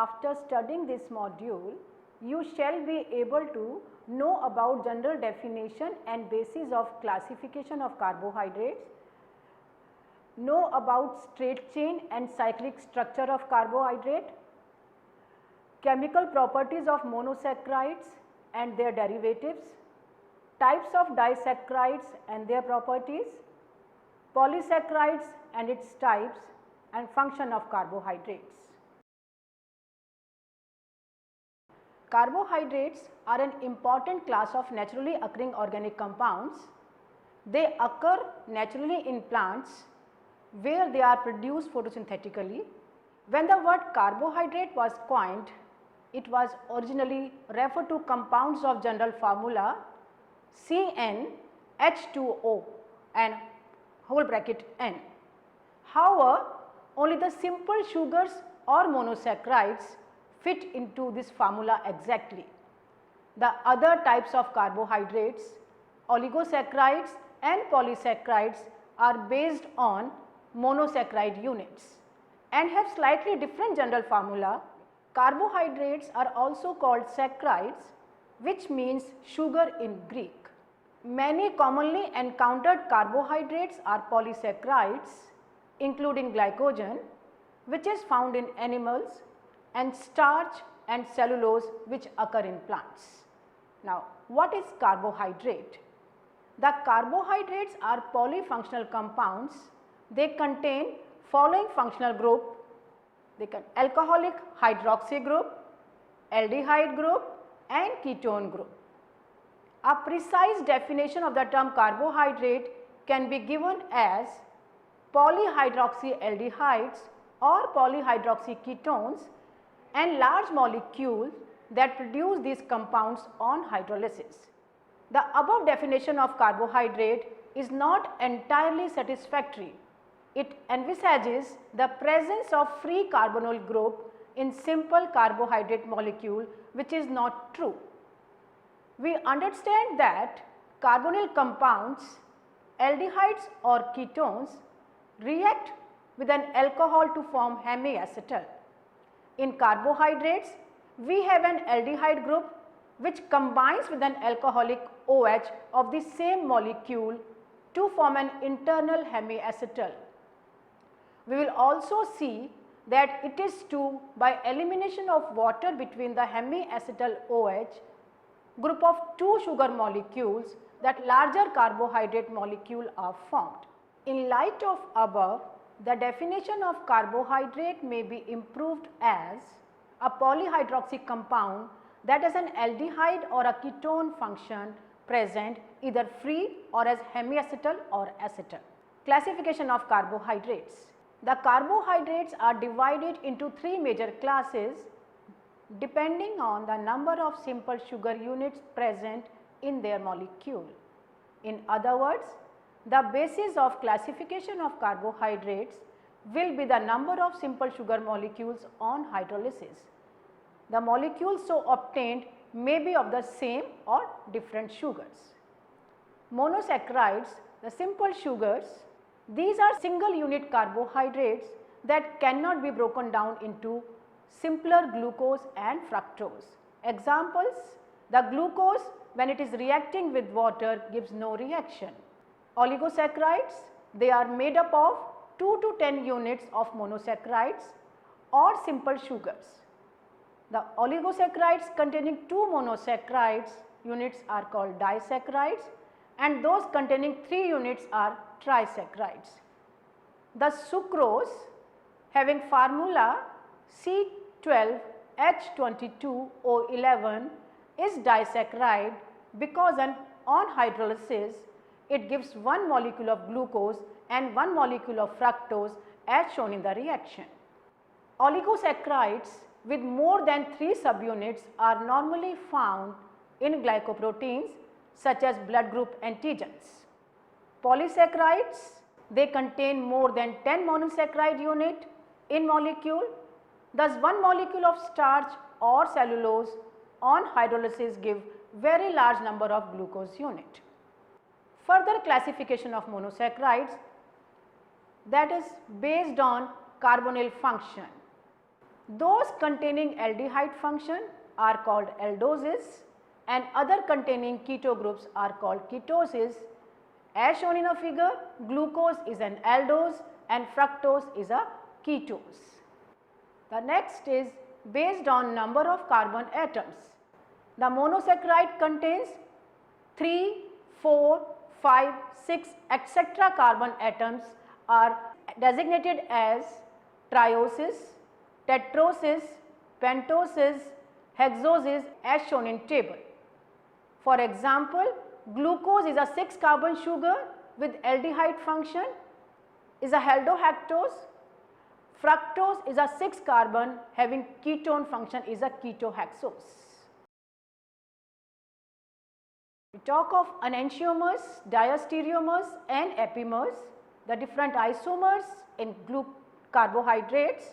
after studying this module, you shall be able to know about general definition and basis of classification of carbohydrates, know about straight chain and cyclic structure of carbohydrate, chemical properties of monosaccharides and their derivatives, types of disaccharides and their properties, polysaccharides and its types, and function of carbohydrates. Carbohydrates are an important class of naturally occurring organic compounds. They occur naturally in plants where they are produced photosynthetically. When the word carbohydrate was coined, it was originally referred to compounds of general formula CnH2O and whole bracket N. However, only the simple sugars or monosaccharides fit into this formula exactly. The other types of carbohydrates, oligosaccharides and polysaccharides, are based on monosaccharide units and have slightly different general formula. Carbohydrates are also called saccharides, which means sugar in Greek. Many commonly encountered carbohydrates are polysaccharides, including glycogen, which is found in animals, and starch and cellulose, which occur in plants. Now, what is carbohydrate? The carbohydrates are polyfunctional compounds. They contain following functional group: alcoholic hydroxy group, aldehyde group and ketone group. A precise definition of the term carbohydrate can be given as polyhydroxyaldehydes or polyhydroxyketones and large molecules that produce these compounds on hydrolysis. The above definition of carbohydrate is not entirely satisfactory. It envisages the presence of free carbonyl group in simple carbohydrate molecule, which is not true. We understand that carbonyl compounds, aldehydes or ketones, react with an alcohol to form hemiacetal. In carbohydrates, we have an aldehyde group which combines with an alcoholic OH of the same molecule to form an internal hemiacetal. We will also see that it is true by elimination of water between the hemiacetal OH group of two sugar molecules that larger carbohydrate molecule are formed. In light of above, the definition of carbohydrate may be improved as a polyhydroxy compound that has an aldehyde or a ketone function present either free or as hemiacetal or acetal. Classification of carbohydrates. The carbohydrates are divided into three major classes depending on the number of simple sugar units present in their molecule. In other words, the basis of classification of carbohydrates will be the number of simple sugar molecules on hydrolysis. The molecules so obtained may be of the same or different sugars. Monosaccharides, the simple sugars, these are single unit carbohydrates that cannot be broken down into simpler glucose and fructose. Examples: the glucose, when it is reacting with water, gives no reaction. Oligosaccharides, they are made up of 2 to 10 units of monosaccharides or simple sugars. The oligosaccharides containing 2 monosaccharides units are called disaccharides and those containing 3 units are trisaccharides. The sucrose, having formula C12H22O11, is disaccharide because on hydrolysis it gives one molecule of glucose and one molecule of fructose as shown in the reaction. Oligosaccharides with more than 3 subunits are normally found in glycoproteins such as blood group antigens. Polysaccharides, they contain more than 10 monosaccharide unit in molecule. Thus, one molecule of starch or cellulose on hydrolysis give very large number of glucose unit. Further classification of monosaccharides, that is based on carbonyl function. Those containing aldehyde function are called aldoses and other containing keto groups are called ketoses. As shown in a figure, glucose is an aldose and fructose is a ketose. The next is based on number of carbon atoms. The monosaccharide contains 3, 4, 5, 6 etc. carbon atoms are designated as trioses, tetroses, pentoses, hexoses as shown in table. For example, glucose is a 6 carbon sugar with aldehyde function is a aldolactose. Fructose is a 6 carbon having ketone function is a ketohexose. We talk of enantiomers, diastereomers and epimers, the different isomers in carbohydrates.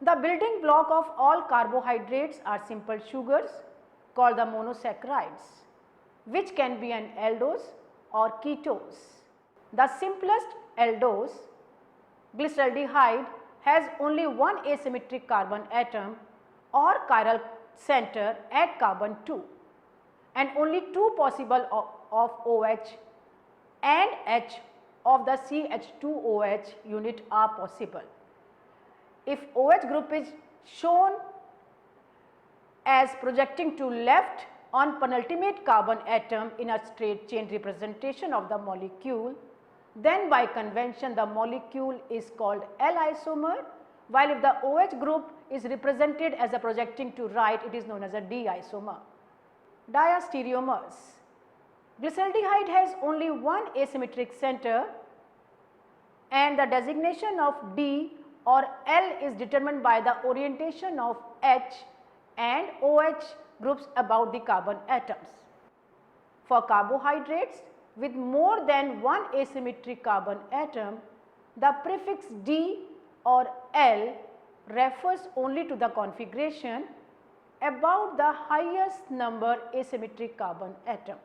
The building block of all carbohydrates are simple sugars called the monosaccharides, which can be an aldose or ketose. The simplest aldose, glyceraldehyde, has only one asymmetric carbon atom or chiral center at carbon 2 and only 2 possible of OH and H of the CH2OH unit are possible. If OH group is shown as projecting to left on penultimate carbon atom in a straight chain representation of the molecule, then by convention the molecule is called L isomer, while if the OH group is represented as a projecting to right, it is known as a D isomer. Diastereomers. Glyceraldehyde has only one asymmetric center and the designation of D or L is determined by the orientation of H and OH groups about the carbon atoms. For carbohydrates with more than one asymmetric carbon atom, the prefix D or L refers only to the configuration about the highest number asymmetric carbon atom.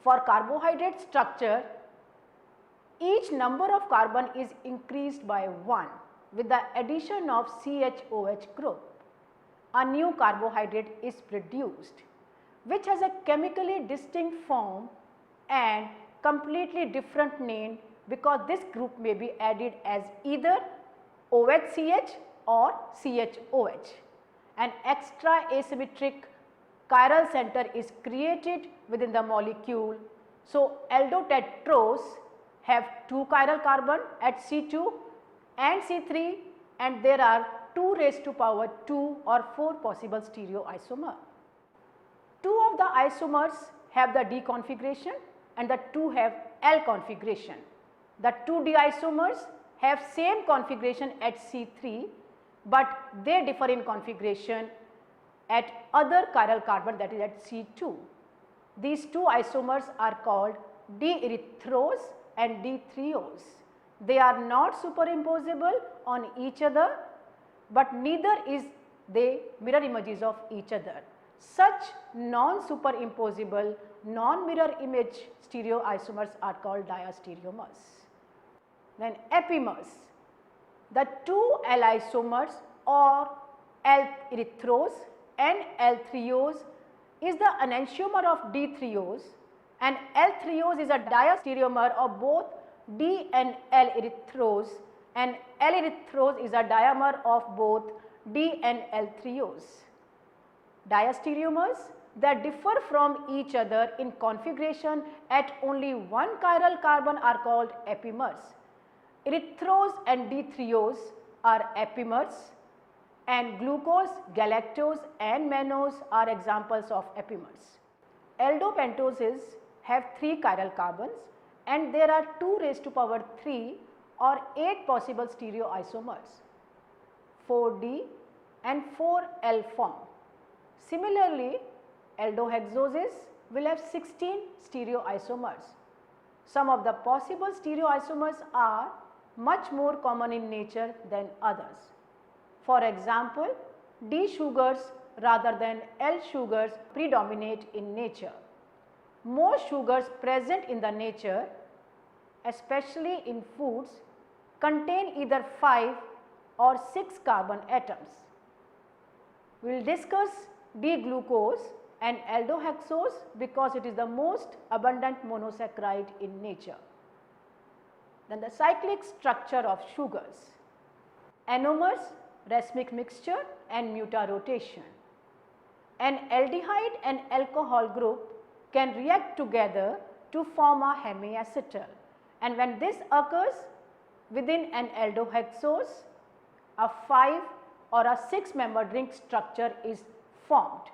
For carbohydrate structure, each number of carbon is increased by 1 with the addition of CHOH group. A new carbohydrate is produced which has a chemically distinct form and completely different name because this group may be added as either OHCH or CHOH. An extra asymmetric chiral center is created within the molecule. So, aldotetrose have 2 chiral carbon at C2 and C3 and there are 2 raised to power 2 or 4 possible stereoisomer. 2 of the isomers have the D configuration and the 2 have L configuration. The 2 D isomers have same configuration at C3 but they differ in configuration at other chiral carbon that is at C2. These 2 isomers are called D-erythrose and D-threose. They are not superimposable on each other but neither is they mirror images of each other. Such non-superimposable, non-mirror image stereoisomers are called diastereomers. Then epimers. The 2 L isomers or L-erythrose and L-threose is the enantiomer of D-threose and L-threose is a diastereomer of both D and L-erythrose and L-erythrose is a diamer of both D and L-threose. Diastereomers that differ from each other in configuration at only one chiral carbon are called epimers. Erythrose and D-threose are epimers and glucose, galactose and mannose are examples of epimers. Aldopentoses have 3 chiral carbons and there are 2 raised to power 3 or 8 possible stereoisomers, 4D and 4L form. Similarly, aldohexoses will have 16 stereoisomers. Some of the possible stereoisomers are much more common in nature than others. For example, D sugars rather than L sugars predominate in nature. Most sugars present in the nature, especially in foods, contain either 5 or 6 carbon atoms. We will discuss D-glucose and aldohexose because it is the most abundant monosaccharide in nature. Then the cyclic structure of sugars, anomers, racemic mixture and mutarotation. An aldehyde and alcohol group can react together to form a hemiacetal, and when this occurs within an aldohexose, a 5 or a 6 membered ring structure is formed.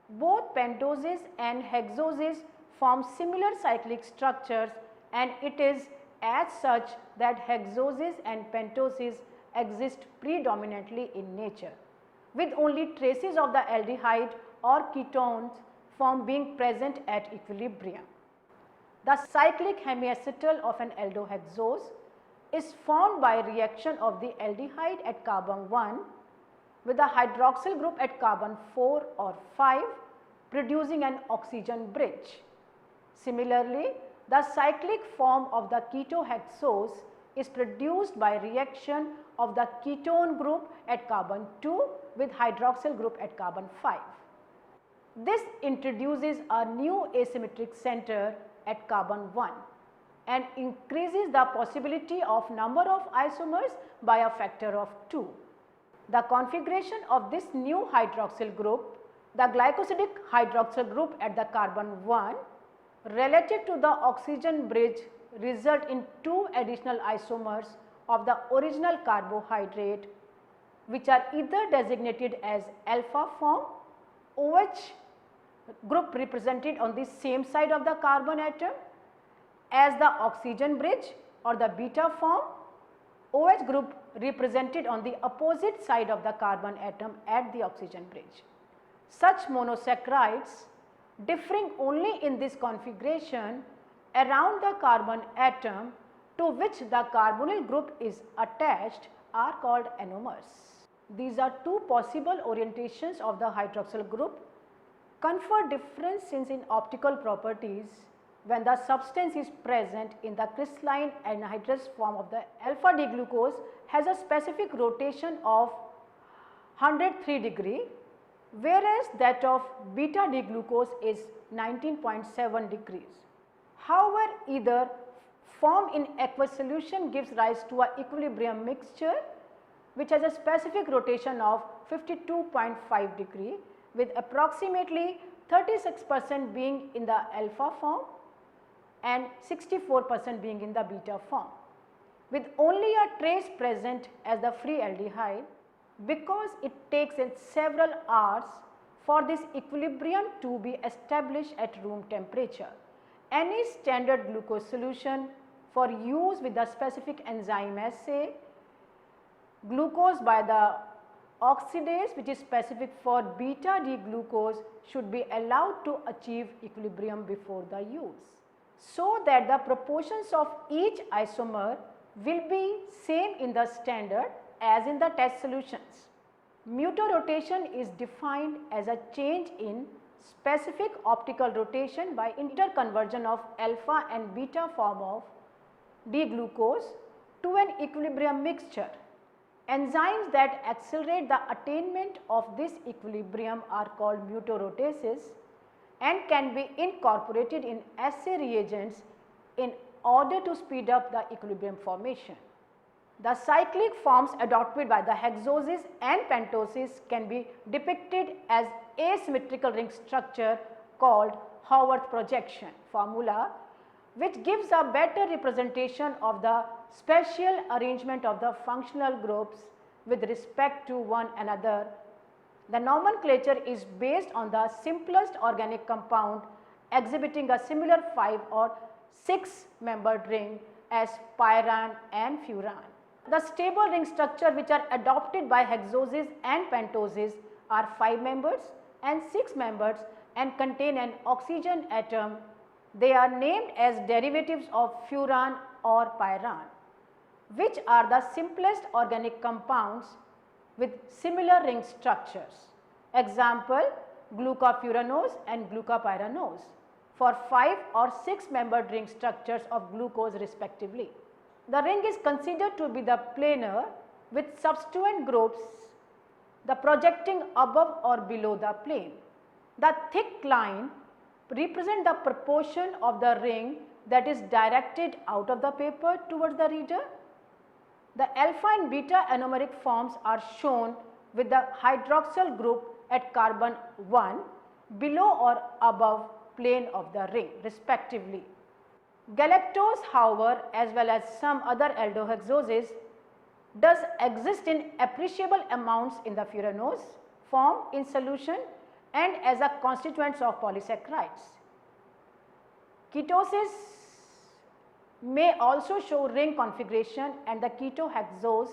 Both pentoses and hexoses form similar cyclic structures, and it is as such that hexoses and pentoses exist predominantly in nature, with only traces of the aldehyde or ketones form being present at equilibrium. The cyclic hemiacetal of an aldohexose is formed by reaction of the aldehyde at carbon 1 with the hydroxyl group at carbon 4 or 5, producing an oxygen bridge. Similarly, the cyclic form of the ketohexose is produced by reaction of the ketone group at carbon 2 with hydroxyl group at carbon 5. This introduces a new asymmetric center at carbon 1 and increases the possibility of number of isomers by a factor of 2. The configuration of this new hydroxyl group, the glycosidic hydroxyl group at the carbon 1 relative to the oxygen bridge result in 2 additional isomers of the original carbohydrate, which are either designated as alpha form, OH group represented on the same side of the carbon atom as the oxygen bridge, or the beta form, OH group represented on the opposite side of the carbon atom at the oxygen bridge. Such monosaccharides differing only in this configuration around the carbon atom to which the carbonyl group is attached are called anomers. These are 2 possible orientations of the hydroxyl group, confer difference in optical properties when the substance is present in the crystalline anhydrous form of the alpha D glucose has a specific rotation of 103 degree, whereas that of beta D glucose is 19.7 degrees. However, either form in aqueous solution gives rise to a equilibrium mixture which has a specific rotation of 52.5 degree, with approximately 36% being in the alpha form and 64% being in the beta form, with only a trace present as the free aldehyde, because it takes several hours for this equilibrium to be established at room temperature. Any standard glucose solution for use with the specific enzyme assay, glucose by the oxidase which is specific for beta D glucose should be allowed to achieve equilibrium before the use, so that the proportions of each isomer will be same in the standard as in the test solutions. Mutarotation is defined as a change in specific optical rotation by interconversion of alpha and beta form of D glucose to an equilibrium mixture. Enzymes that accelerate the attainment of this equilibrium are called mutarotases and can be incorporated in assay reagents in order to speed up the equilibrium formation. The cyclic forms adopted by the hexoses and pentoses can be depicted as asymmetrical ring structure called Haworth projection formula, which gives a better representation of the spatial arrangement of the functional groups with respect to one another. The nomenclature is based on the simplest organic compound exhibiting a similar 5 or 6 membered ring as pyran and furan. The stable ring structure which are adopted by hexoses and pentoses are 5 members and 6 members and contain an oxygen atom. They are named as derivatives of furan or pyran, which are the simplest organic compounds with similar ring structures. Example, glucofuranose and glucopyranose for 5 or 6 membered ring structures of glucose respectively. The ring is considered to be the planar with substituent groups the projecting above or below the plane. The thick line represent the proportion of the ring that is directed out of the paper towards the reader. The alpha and beta anomeric forms are shown with the hydroxyl group at carbon 1 below or above plane of the ring respectively. Galactose, however, as well as some other aldohexoses does exist in appreciable amounts in the furanose form in solution and as a constituents of polysaccharides. Ketosis may also show ring configuration, and the ketohexose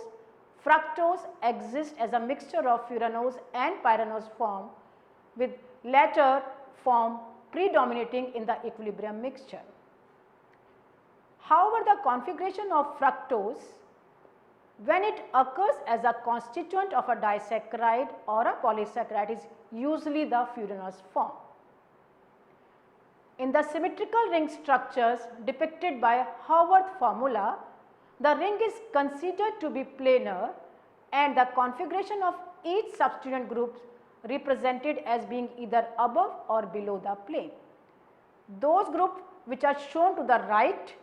fructose exists as a mixture of furanose and pyranose form, with latter form predominating in the equilibrium mixture. However, the configuration of fructose when it occurs as a constituent of a disaccharide or a polysaccharide is usually the furanose form. In the symmetrical ring structures depicted by Haworth formula, the ring is considered to be planar and the configuration of each substituent group represented as being either above or below the plane. Those groups which are shown to the right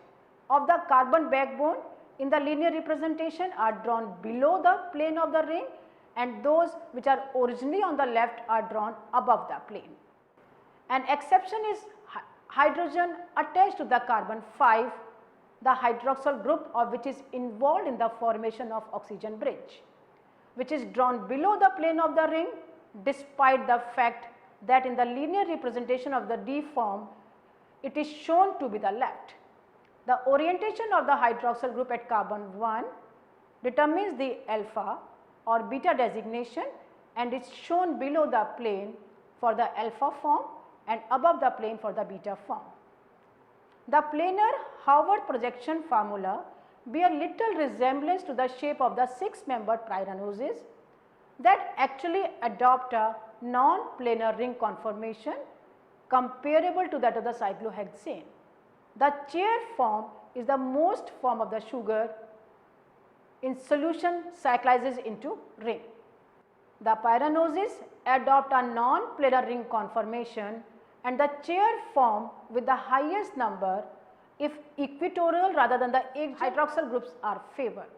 of the carbon backbone in the linear representation are drawn below the plane of the ring, and those which are originally on the left are drawn above the plane. An exception is hydrogen attached to the carbon 5, the hydroxyl group of which is involved in the formation of oxygen bridge, which is drawn below the plane of the ring despite the fact that in the linear representation of the D form it is shown to be the left. The orientation of the hydroxyl group at carbon 1 determines the alpha or beta designation and is shown below the plane for the alpha form and above the plane for the beta form. The planar Haworth projection formula bear little resemblance to the shape of the 6-membered pyranoses that actually adopt a non-planar ring conformation comparable to that of the cyclohexane. The chair form is the most form of the sugar in solution cyclizes into ring. The pyranoses adopt a non-planar ring conformation and the chair form with the highest number if equatorial rather than the hydroxyl groups are favored.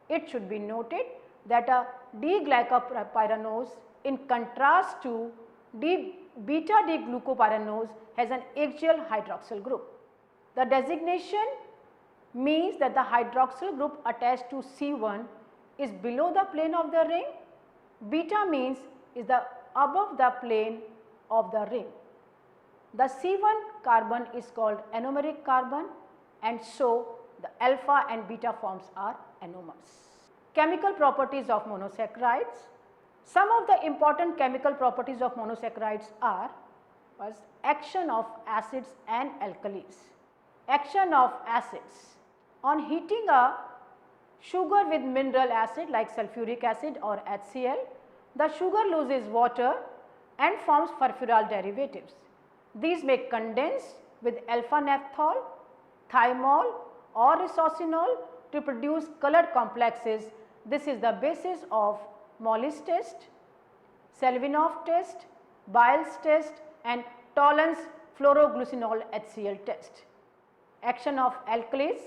It should be noted that a D-glycopyranose in contrast to beta D-glucopyranose has an axial hydroxyl group. The designation means that the hydroxyl group attached to C1 is below the plane of the ring, beta means is the above the plane of the ring. The C1 carbon is called anomeric carbon, and so the alpha and beta forms are anomers. Chemical properties of monosaccharides. Some of the important chemical properties of monosaccharides are first, action of acids and alkalis. Action of acids. On heating a sugar with mineral acid like sulfuric acid or HCl, the sugar loses water and forms furfural derivatives. These may condense with alpha naphthol, thymol or isocinol to produce colored complexes. This is the basis of Mollis test, Selvinov test, Biles test and Tollens fluoroglucinol HCl test. Action of alkalis.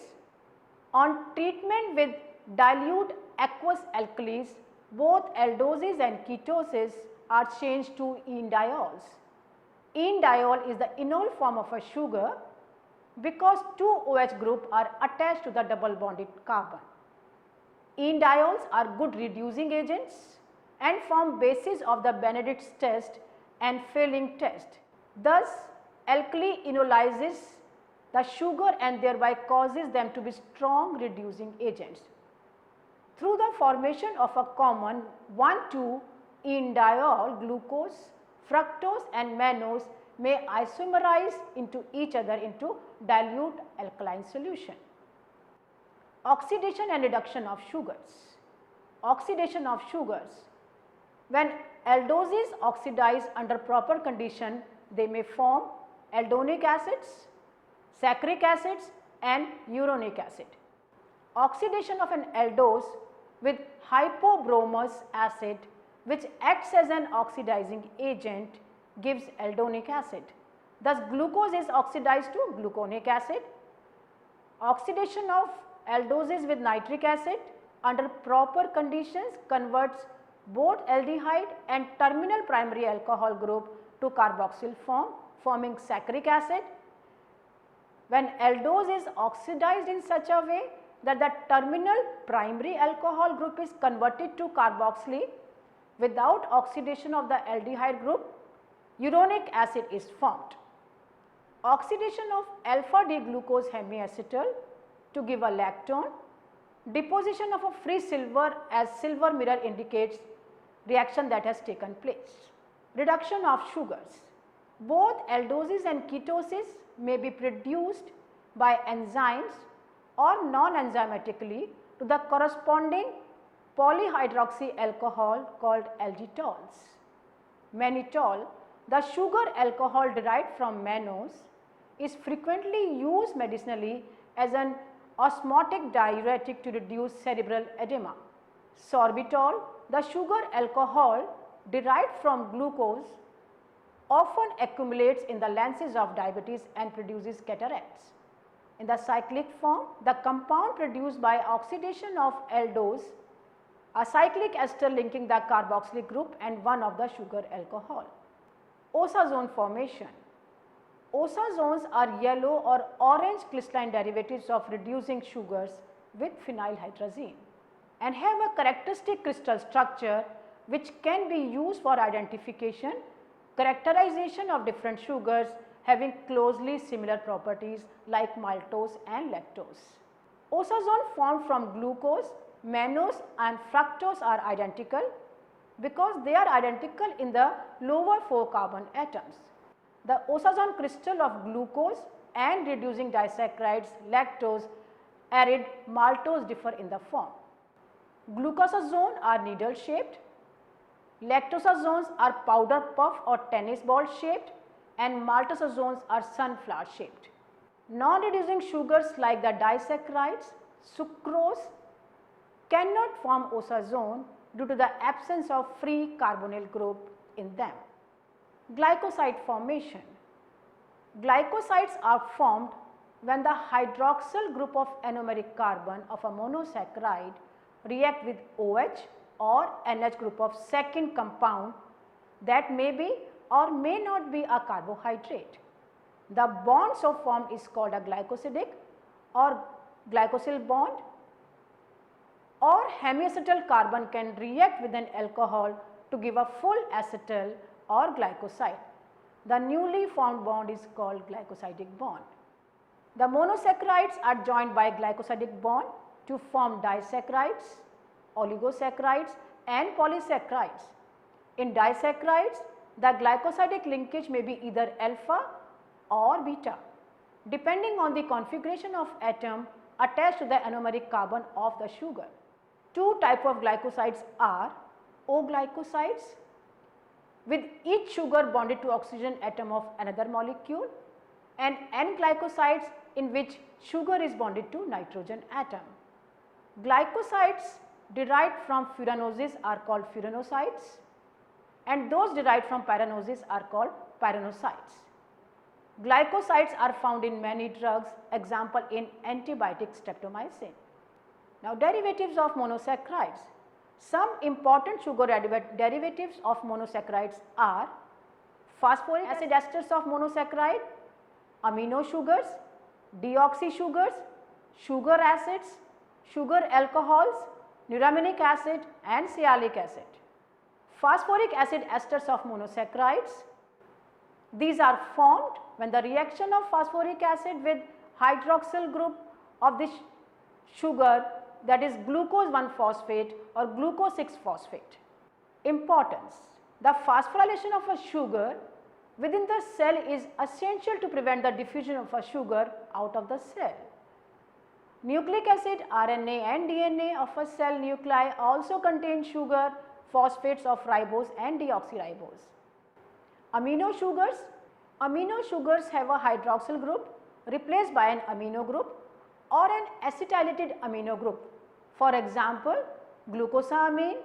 On treatment with dilute aqueous alkalis, both aldoses and ketoses are changed to enediols. Enediol is the enol form of a sugar because two OH group are attached to the double bonded carbon. Enediols are good reducing agents and form basis of the Benedict's test and Fehling test. Thus, alkali enolizes the sugar and thereby causes them to be strong reducing agents. Through the formation of a common 1,2-enediol, glucose, fructose and mannose may isomerize into each other into dilute alkaline solution. Oxidation and reduction of sugars. Oxidation of sugars. When aldoses oxidize under proper condition, they may form aldonic acids, saccharic acids and uronic acid. Oxidation of an aldose with hypobromous acid, which acts as an oxidizing agent, gives aldonic acid. Thus, glucose is oxidized to gluconic acid. Oxidation of aldoses with nitric acid under proper conditions converts both aldehyde and terminal primary alcohol group to carboxyl form, forming saccharic acid. When aldose is oxidized in such a way that the terminal primary alcohol group is converted to carboxyl without oxidation of the aldehyde group, uronic acid is formed. Oxidation of alpha D glucose hemiacetal to give a lactone, deposition of a free silver as silver mirror indicates reaction that has taken place. Reduction of sugars. Both aldoses and ketosis may be produced by enzymes or non-enzymatically to the corresponding polyhydroxy alcohol called algitols. Mannitol, the sugar alcohol derived from mannose, is frequently used medicinally as an osmotic diuretic to reduce cerebral edema. Sorbitol, the sugar alcohol derived from glucose, often accumulates in the lenses of diabetes and produces cataracts. In the cyclic form, the compound produced by oxidation of aldose, a cyclic ester linking the carboxylic group and one of the sugar alcohol. Osazone formation. Osazones are yellow or orange crystalline derivatives of reducing sugars with phenylhydrazine and have a characteristic crystal structure which can be used for identification, characterization of different sugars having closely similar properties like maltose and lactose. Osazone formed from glucose, mannose and fructose are identical because they are identical in the lower 4 carbon atoms. The osazone crystal of glucose and reducing disaccharides lactose, aride, maltose differ in the form. Glucosazone are needle shaped, lactosazones are powder puff or tennis ball shaped and maltosazones are sunflower shaped. Non-reducing sugars like the disaccharides, sucrose cannot form osazone due to the absence of free carbonyl group in them. Glycoside formation. Glycosides are formed when the hydroxyl group of anomeric carbon of a monosaccharide react with OH or NH group of second compound that may be or may not be a carbohydrate. The bond so formed is called a glycosidic or glycosyl bond, or hemiacetal carbon can react with an alcohol to give a full acetal or glycoside. The newly formed bond is called glycosidic bond. The monosaccharides are joined by glycosidic bond to form disaccharides, oligosaccharides and polysaccharides. In disaccharides, the glycosidic linkage may be either alpha or beta depending on the configuration of atom attached to the anomeric carbon of the sugar. Two types of glycosides are O-glycosides with each sugar bonded to oxygen atom of another molecule and N-glycosides in which sugar is bonded to nitrogen atom. Glycosides derived from furanoses are called furanosides and those derived from pyranoses are called pyranosides. Glycosides are found in many drugs, example in antibiotic streptomycin. Now derivatives of monosaccharides. Some important sugar derivatives of monosaccharides are phosphoric acid esters of monosaccharide, amino sugars, deoxy sugars, sugar acids, sugar alcohols, neuramininic acid and sialic acid. Phosphoric acid esters of monosaccharides. These are formed when the reaction of phosphoric acid with hydroxyl group of this sugar, that is glucose 1-phosphate or glucose 6-phosphate. Importance. The phosphorylation of a sugar within the cell is essential to prevent the diffusion of a sugar out of the cell. Nucleic acid, RNA and DNA of a cell nuclei also contain sugar, phosphates of ribose and deoxyribose. Amino sugars. Amino sugars have a hydroxyl group replaced by an amino group or an acetylated amino group. For example, glucosamine,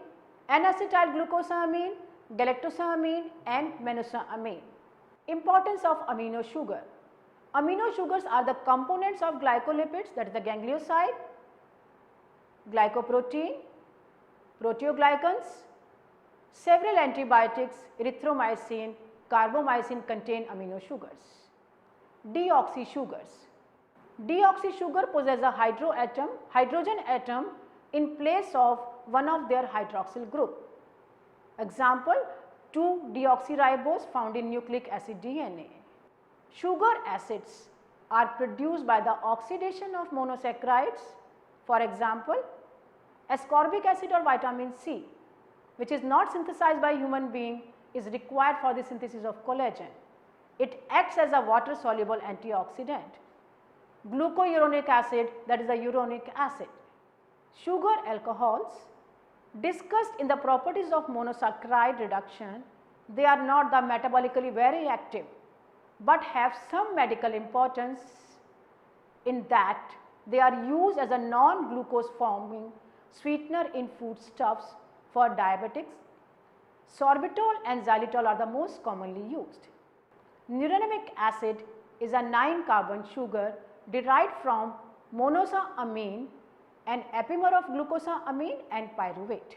N-acetylglucosamine, galactosamine and menosamine. Importance of amino sugar. Amino sugars are the components of glycolipids, that is the ganglioside, glycoprotein, proteoglycans. Several antibiotics, erythromycin, carbamazepine contain amino sugars. Deoxy sugars. Deoxy sugar possess a hydrogen atom in place of one of their hydroxyl group. Example, 2-deoxyribose found in nucleic acid DNA. Sugar acids are produced by the oxidation of monosaccharides. For example, ascorbic acid or vitamin C, which is not synthesized by human being, is required for the synthesis of collagen. It acts as a water soluble antioxidant. Glucouronic acid, that is the uronic acid. Sugar alcohols, discussed in the properties of monosaccharide reduction, they are not the metabolically very active, but have some medical importance in that they are used as a non-glucose forming sweetener in foodstuffs for diabetics. Sorbitol and xylitol are the most commonly used. Nuronic acid is a 9-carbon sugar derived from monosamine, an epimer of glucosamine and pyruvate.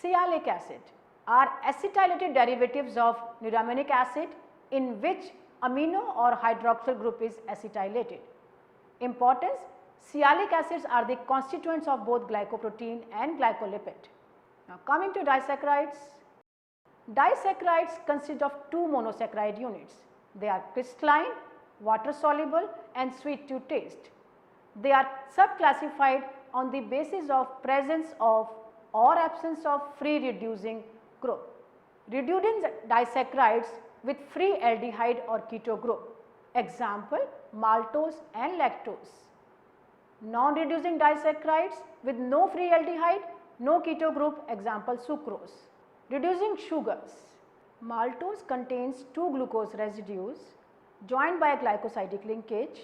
Sialic acid are acetylated derivatives of nuronic acid in which amino or hydroxyl group is acetylated. Importance: sialic acids are the constituents of both glycoprotein and glycolipid. Now coming to disaccharides. Disaccharides consist of 2 monosaccharide units. They are crystalline, water soluble and sweet to taste. They are subclassified on the basis of presence of or absence of free reducing group. Reducing disaccharides with free aldehyde or keto group. Example, maltose and lactose. Non-reducing disaccharides with no free aldehyde, no keto group. Example, sucrose. Reducing sugars. Maltose contains 2 glucose residues joined by a glycosidic linkage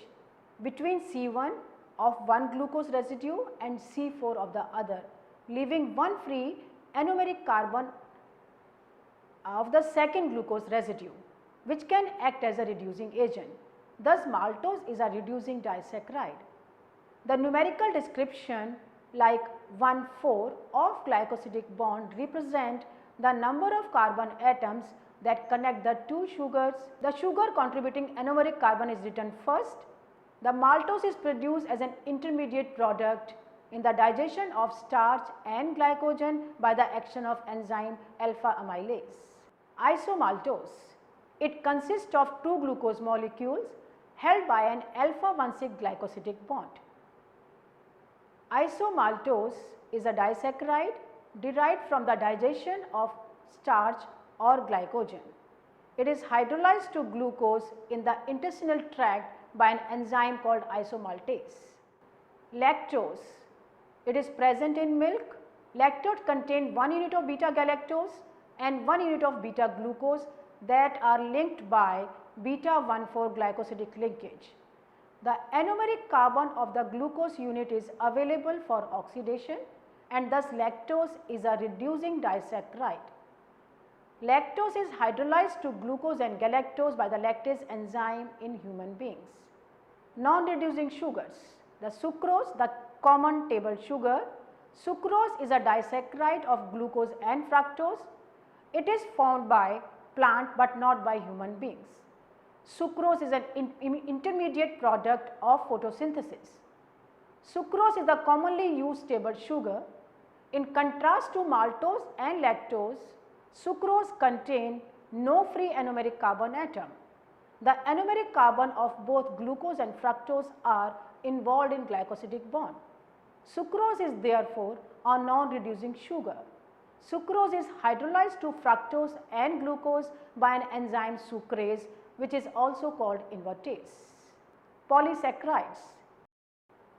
between C1 of one glucose residue and C4 of the other, leaving one free anomeric carbon of the second glucose residue, which can act as a reducing agent. Thus, maltose is a reducing disaccharide. The numerical description like 1,4 of glycosidic bond represent the number of carbon atoms that connect the 2 sugars. The sugar contributing anomeric carbon is written first. The maltose is produced as an intermediate product in the digestion of starch and glycogen by the action of enzyme alpha amylase. Isomaltose. It consists of 2 glucose molecules held by an alpha 1,6 glycosidic bond. Isomaltose is a disaccharide derived from the digestion of starch or glycogen. It is hydrolyzed to glucose in the intestinal tract by an enzyme called isomaltase. Lactose. It is present in milk. Lactose contains 1 unit of beta galactose and 1 unit of beta glucose that are linked by beta 1,4 glycosidic linkage. The anomeric carbon of the glucose unit is available for oxidation and thus lactose is a reducing disaccharide. Lactose is hydrolyzed to glucose and galactose by the lactase enzyme in human beings. Non-reducing sugars. The sucrose, the common table sugar. Sucrose is a disaccharide of glucose and fructose. It is found by plant but not by human beings. Sucrose is an intermediate product of photosynthesis. Sucrose is the commonly used table sugar. In contrast to maltose and lactose, sucrose contain no free anomeric carbon atom. The anomeric carbon of both glucose and fructose are involved in glycosidic bond. Sucrose is therefore a non-reducing sugar. Sucrose is hydrolyzed to fructose and glucose by an enzyme sucrase, which is also called invertase. Polysaccharides.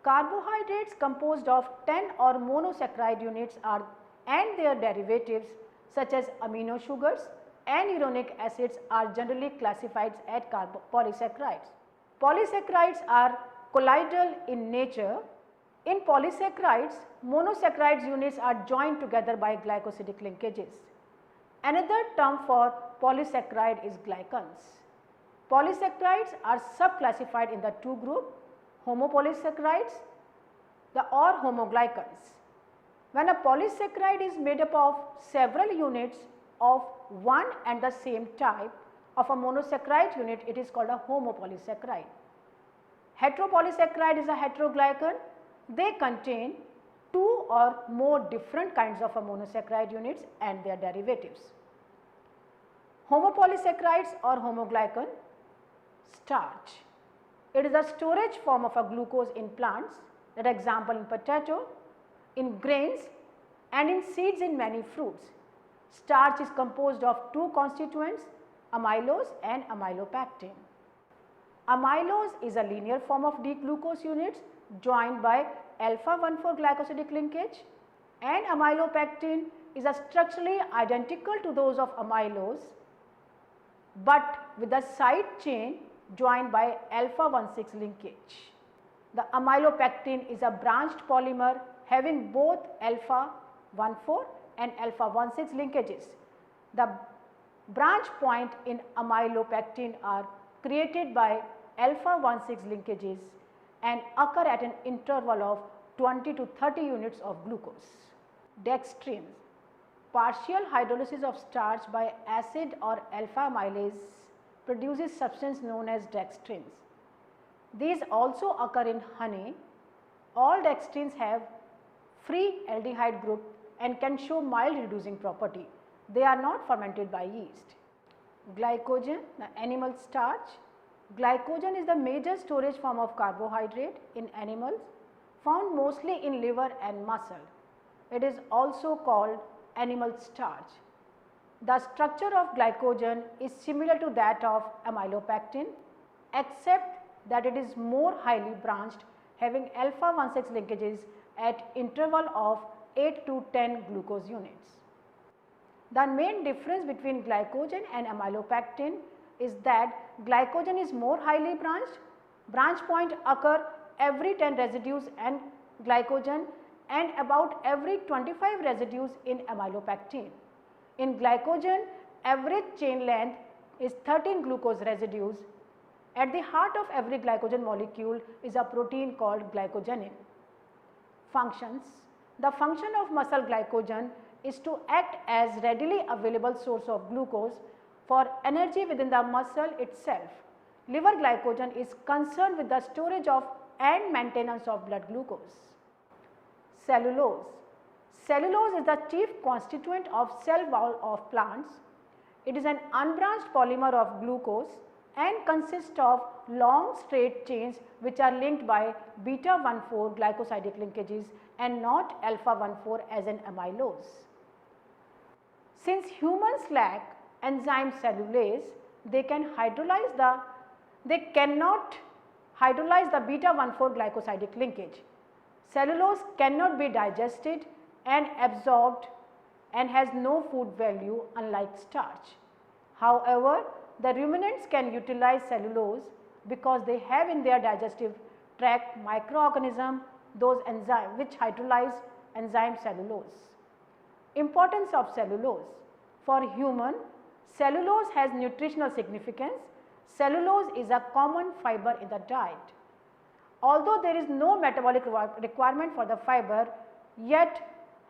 Carbohydrates composed of 10 or monosaccharide units are and their derivatives such as amino sugars and uronic acids are generally classified as polysaccharides. Polysaccharides are colloidal in nature In polysaccharides, monosaccharides units are joined together by glycosidic linkages. Another term for polysaccharide is glycans. Polysaccharides are subclassified in the two groups, homopolysaccharides or homoglycans. When a polysaccharide is made up of several units of one and the same type of a monosaccharide unit, it is called a homopolysaccharide. Heteropolysaccharide is a heteroglycan. They contain two or more different kinds of a monosaccharide units and their derivatives. Homopolysaccharides or homoglycan, starch. It is a storage form of a glucose in plants, that example in potato, in grains and in seeds in many fruits. Starch is composed of two constituents, amylose and amylopectin. Amylose is a linear form of D-glucose units joined by alpha 1,4 glycosidic linkage, and amylopectin is a structurally identical to those of amylose, but with a side chain joined by alpha 1,6 linkage. The amylopectin is a branched polymer having both alpha 1,4 and alpha 1,6 linkages. The branch point in amylopectin are created by alpha 1,6 linkages and occur at an interval of 20 to 30 units of glucose. Dextrins, partial hydrolysis of starch by acid or alpha amylase produces substance known as dextrins. These also occur in honey. All dextrins have free aldehyde group and can show mild reducing property. They are not fermented by yeast. Glycogen, the animal starch. Glycogen is the major storage form of carbohydrate in animals, found mostly in liver and muscle. It is also called animal starch. The structure of glycogen is similar to that of amylopectin, except that it is more highly branched, having alpha 1,6 linkages at interval of 8 to 10 glucose units. The main difference between glycogen and amylopectin is that glycogen is more highly branched. Branch point occur every 10 residues in glycogen and about every 25 residues in amylopectin. In glycogen, average chain length is 13 glucose residues. At the heart of every glycogen molecule is a protein called glycogenin. Functions. The function of muscle glycogen is to act as readily available source of glucose for energy within the muscle itself. Liver glycogen is concerned with the storage of and maintenance of blood glucose. Cellulose. Cellulose is the chief constituent of cell wall of plants. It is an unbranched polymer of glucose and consists of long straight chains which are linked by beta 1,4 glycosidic linkages and not alpha 1,4 as in amylose. Since humans lack enzyme cellulase, they cannot hydrolyze the beta 1,4 glycosidic linkage. Cellulose cannot be digested and absorbed and has no food value unlike starch. However, the ruminants can utilize cellulose because they have in their digestive tract microorganisms those enzymes which hydrolyze enzyme cellulose. Importance of cellulose. For human, cellulose has nutritional significance. Cellulose is a common fiber in the diet. Although there is no metabolic requirement for the fiber, yet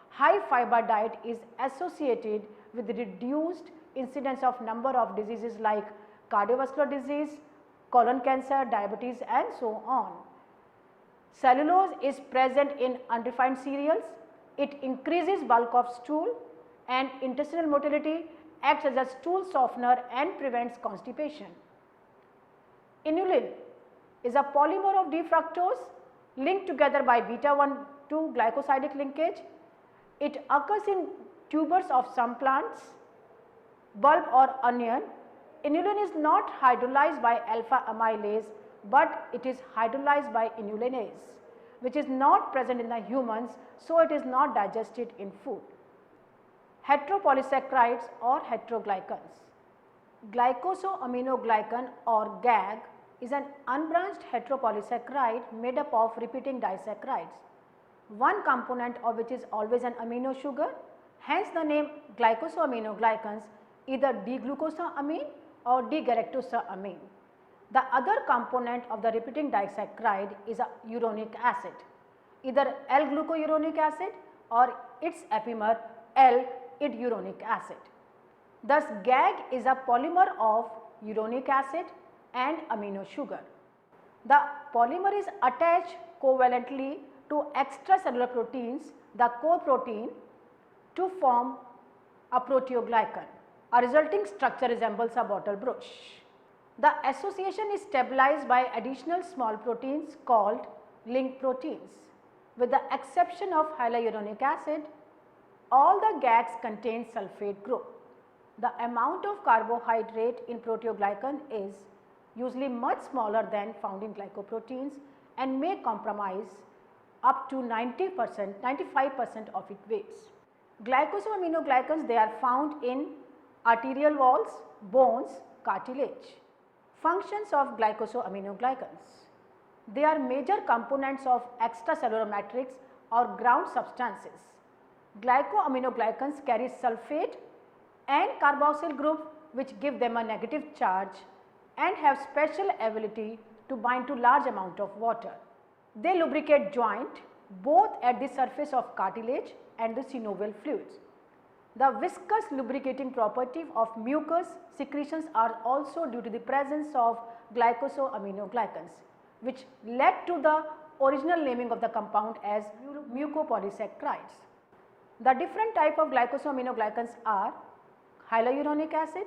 high fiber diet is associated with reduced incidence of number of diseases like cardiovascular disease, colon cancer, diabetes and so on. Cellulose is present in unrefined cereals. It increases bulk of stool and intestinal motility, acts as a stool softener and prevents constipation. Inulin is a polymer of D-fructose linked together by beta 1,2 glycosidic linkage. It occurs in tubers of some plants, bulb or onion. Inulin is not hydrolyzed by alpha amylase, but it is hydrolyzed by inulinase, which is not present in the humans, so it is not digested in food. Heteropolysaccharides or heteroglycans. Glycosaminoglycan or GAG is an unbranched heteropolysaccharide made up of repeating disaccharides. one component of which is always an amino sugar, hence the name glycosaminoglycans, either D-glucosamine or D-galactosamine. The other component of the repeating disaccharide is a uronic acid, either L-glucouronic acid or its epimer L-iduronic acid. Thus, GAG is a polymer of uronic acid and amino sugar. The polymer is attached covalently to extracellular proteins, the core protein, to form a proteoglycan. A resulting structure resembles a bottle brush. The association is stabilized by additional small proteins called link proteins. With the exception of hyaluronic acid, all the GAGs contain sulfate group. The amount of carbohydrate in proteoglycan is usually much smaller than found in glycoproteins and may comprise up to 90%, 95% of its weights. Glycosaminoglycans, they are found in arterial walls, bones, cartilage. Functions of glycosaminoglycans. They are major components of extracellular matrix or ground substances. Glycosaminoglycans carry sulfate and carboxyl group which give them a negative charge and have special ability to bind to large amount of water. They lubricate joint both at the surface of cartilage and the synovial fluids. The viscous lubricating property of mucus secretions are also due to the presence of glycosaminoglycans, which led to the original naming of the compound as mucopolysaccharides. The different type of glycosaminoglycans are hyaluronic acid,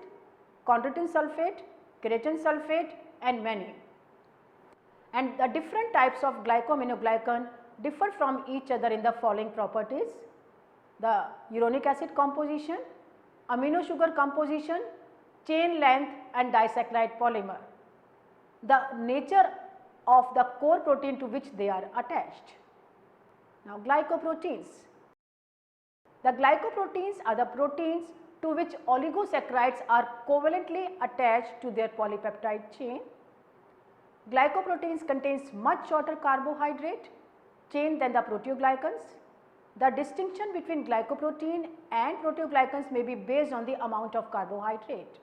chondroitin sulfate, creatine sulfate and many. And the different types of glycosaminoglycan differ from each other in the following properties: the uronic acid composition, amino sugar composition, chain length and disaccharide polymer, the nature of the core protein to which they are attached. Now, glycoproteins. The glycoproteins are the proteins to which oligosaccharides are covalently attached to their polypeptide chain. Glycoproteins contains much shorter carbohydrate chain than the proteoglycans. The distinction between glycoprotein and proteoglycans may be based on the amount of carbohydrate.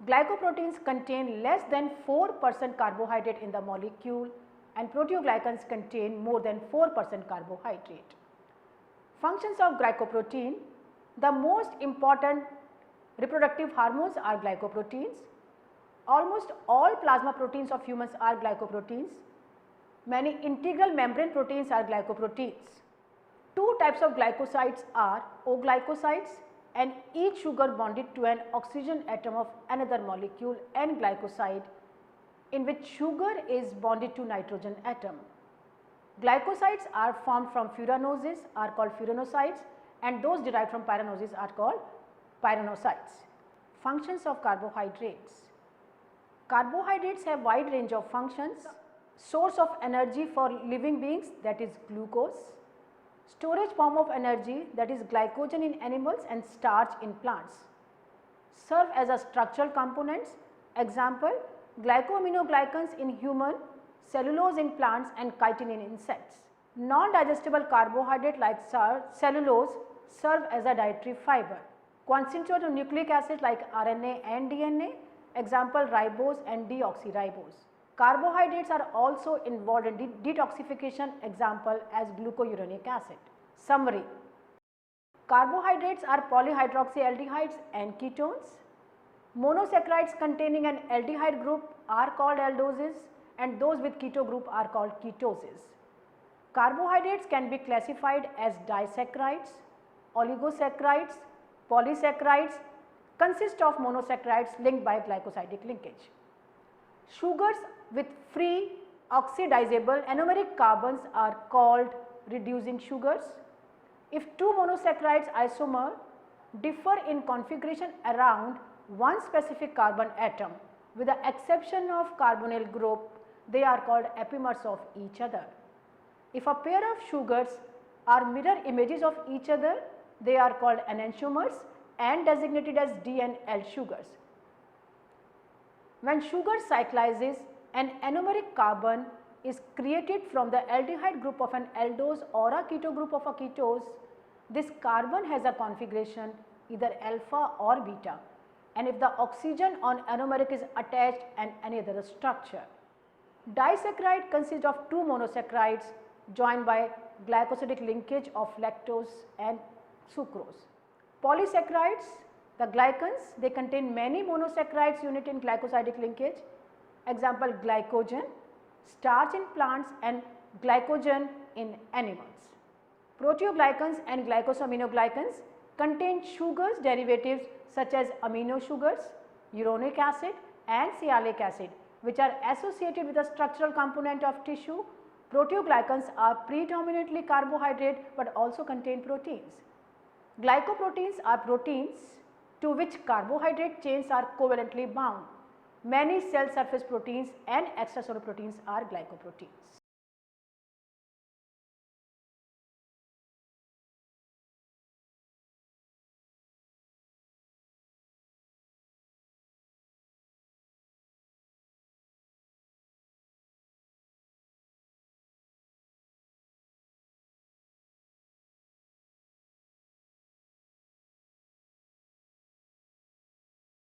Glycoproteins contain less than 4% carbohydrate in the molecule and proteoglycans contain more than 4% carbohydrate. Functions of glycoprotein. The most important reproductive hormones are glycoproteins. Almost all plasma proteins of humans are glycoproteins. Many integral membrane proteins are glycoproteins. Two types of glycosides are O-glycosides and each sugar bonded to an oxygen atom of another molecule, N-glycoside, in which sugar is bonded to nitrogen atom. Glycosides are formed from furanoses are called furanosides and those derived from pyranoses are called pyranosides. Functions of carbohydrates. Carbohydrates have wide range of functions. Source of energy for living beings, that is glucose. Storage form of energy, that is glycogen in animals and starch in plants. Serve as a structural components, example glycosaminoglycans in human, cellulose in plants and chitin in insects. Non-digestible carbohydrate like cellulose serve as a dietary fiber. Concentrated nucleic acid like RNA and DNA, example ribose and deoxyribose. Carbohydrates are also involved in detoxification, example as glucouronic acid. Summary: carbohydrates are polyhydroxyaldehydes and ketones. Monosaccharides containing an aldehyde group are called aldoses and those with keto group are called ketoses. Carbohydrates can be classified as disaccharides, oligosaccharides, polysaccharides, consist of monosaccharides linked by glycosidic linkage. Sugars with free oxidizable anomeric carbons are called reducing sugars. If two monosaccharides isomer differ in configuration around one specific carbon atom, with the exception of carbonyl group, they are called epimers of each other. If a pair of sugars are mirror images of each other, they are called enantiomers and designated as D and L sugars. When sugar cyclizes, an anomeric carbon is created from the aldehyde group of an aldose or a keto group of a ketose, this carbon has a configuration either alpha or beta, and if the oxygen on anomeric is attached and any other structure. Disaccharide consists of two monosaccharides joined by glycosidic linkage of lactose and sucrose. Polysaccharides, the glycans, they contain many monosaccharides unit in glycosidic linkage, example glycogen, starch in plants and glycogen in animals. Proteoglycans and glycosaminoglycans contain sugars derivatives such as amino sugars, uronic acid and sialic acid, which are associated with the structural component of tissue. Proteoglycans are predominantly carbohydrate but also contain proteins. Glycoproteins are proteins to which carbohydrate chains are covalently bound. Many cell surface proteins and extracellular proteins are glycoproteins.